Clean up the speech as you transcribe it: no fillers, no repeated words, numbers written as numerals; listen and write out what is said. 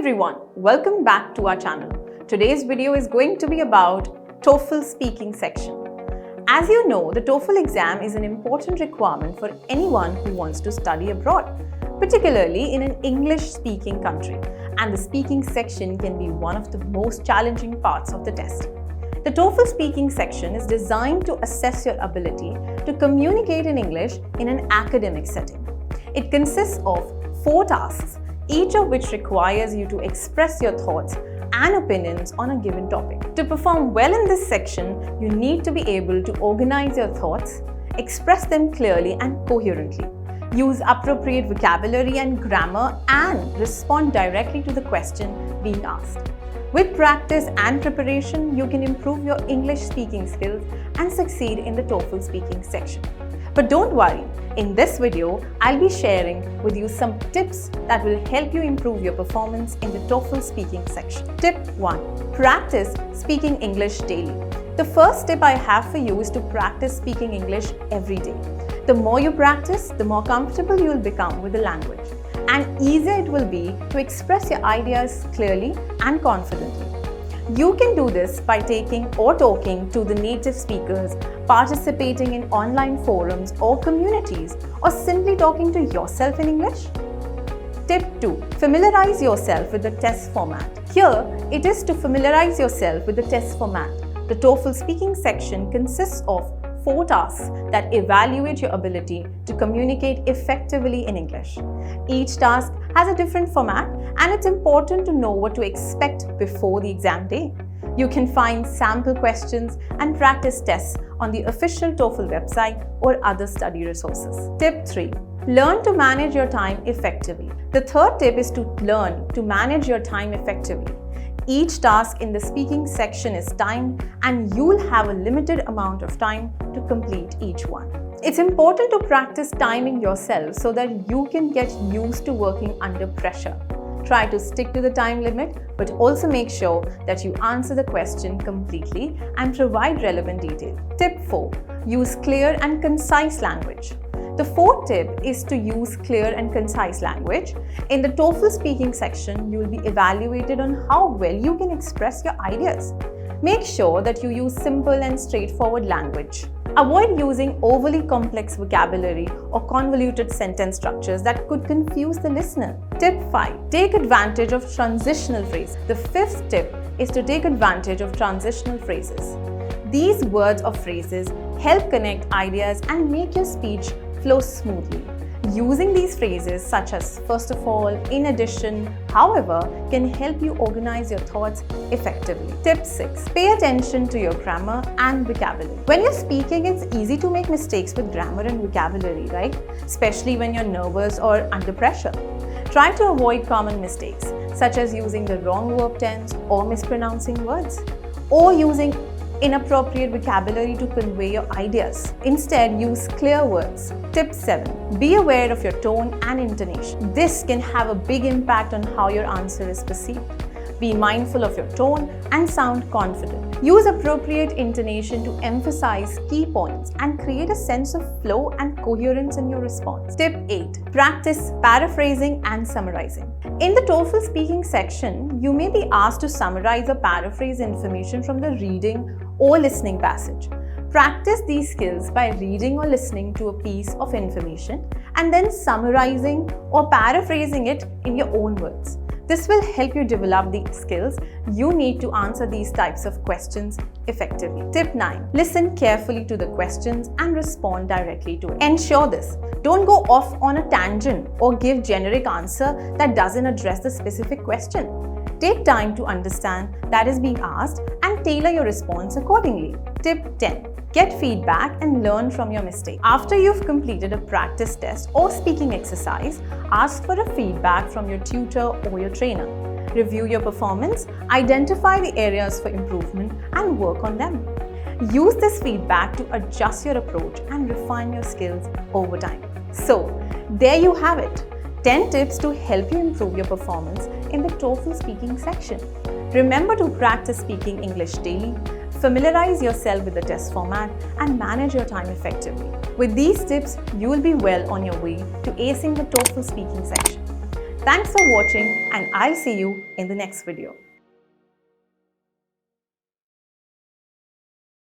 everyone, welcome back to our channel. Today's video is going to be about TOEFL speaking section. As you know, the TOEFL exam is an important requirement for anyone who wants to study abroad, particularly in an English-speaking country, and the speaking section can be one of the most challenging parts of the test. The TOEFL speaking section is designed to assess your ability to communicate in English in an academic setting. It consists of 4 tasks, each of which requires you to express your thoughts and opinions on a given topic. To perform well in this section, you need to be able to organize your thoughts, express them clearly and coherently, use appropriate vocabulary and grammar, and respond directly to the question being asked. With practice and preparation, you can improve your English speaking skills and succeed in the TOEFL speaking section. But don't worry, in this video, I'll be sharing with you some tips that will help you improve your performance in the TOEFL speaking section. Tip 1. Practice speaking English daily. The first tip I have for you is to practice speaking English every day. The more you practice, the more comfortable you will become with the language, and easier it will be to express your ideas clearly and confidently. You can do this by taking or talking to the native speakers, participating in online forums or communities, or simply talking to yourself in English. Tip 2. Familiarize yourself with the test format. Here, it is to familiarize yourself with the test format. The TOEFL speaking section consists of 4 tasks that evaluate your ability to communicate effectively in English. Each task has a different format, and it's important to know what to expect before the exam day. You can find sample questions and practice tests on the official TOEFL website or other study resources. Tip 3. Learn to manage your time effectively. The third tip is to learn to manage your time effectively. Each task in the speaking section is timed, and you'll have a limited amount of time to complete each one. It's important to practice timing yourself so that you can get used to working under pressure. Try to stick to the time limit, but also make sure that you answer the question completely and provide relevant detail. Tip 4. Use clear and concise language. The fourth tip is to use clear and concise language. In the TOEFL speaking section, you will be evaluated on how well you can express your ideas. Make sure that you use simple and straightforward language. Avoid using overly complex vocabulary or convoluted sentence structures that could confuse the listener. Tip 5. Take advantage of transitional phrases. The fifth tip is to take advantage of transitional phrases. These words or phrases help connect ideas and make your speech flow smoothly. Using these phrases such as first of all, in addition, however, can help you organize your thoughts effectively. Tip 6. Pay attention to your grammar and vocabulary. When you're speaking, it's easy to make mistakes with grammar and vocabulary, right? Especially when you're nervous or under pressure. Try to avoid common mistakes, such as using the wrong verb tense or mispronouncing words, or using inappropriate vocabulary to convey your ideas. Instead, use clear words. Tip 7. Be aware of your tone and intonation. This can have a big impact on how your answer is perceived. Be mindful of your tone and sound confident. Use appropriate intonation to emphasize key points and create a sense of flow and coherence in your response. Tip 8. Practice paraphrasing and summarizing. In the TOEFL speaking section, you may be asked to summarize or paraphrase information from the reading or listening passage. Practice these skills by reading or listening to a piece of information and then summarizing or paraphrasing it in your own words. This will help you develop the skills you need to answer these types of questions effectively. Tip 9. Listen carefully to the questions and respond directly to it. Ensure this. Don't go off on a tangent or give generic answer that doesn't address the specific question. Take time to understand that is being asked and tailor your response accordingly. Tip 10. Get feedback and learn from your mistake. After you've completed a practice test or speaking exercise, ask for a feedback from your tutor or your trainer. Review your performance, identify the areas for improvement, and work on them. Use this feedback to adjust your approach and refine your skills over time. So, there you have it. 10 tips to help you improve your performance in the TOEFL speaking section. Remember to practice speaking English daily, familiarize yourself with the test format, and manage your time effectively. With these tips, you will be well on your way to acing the TOEFL speaking section. Thanks for watching and I'll see you in the next video.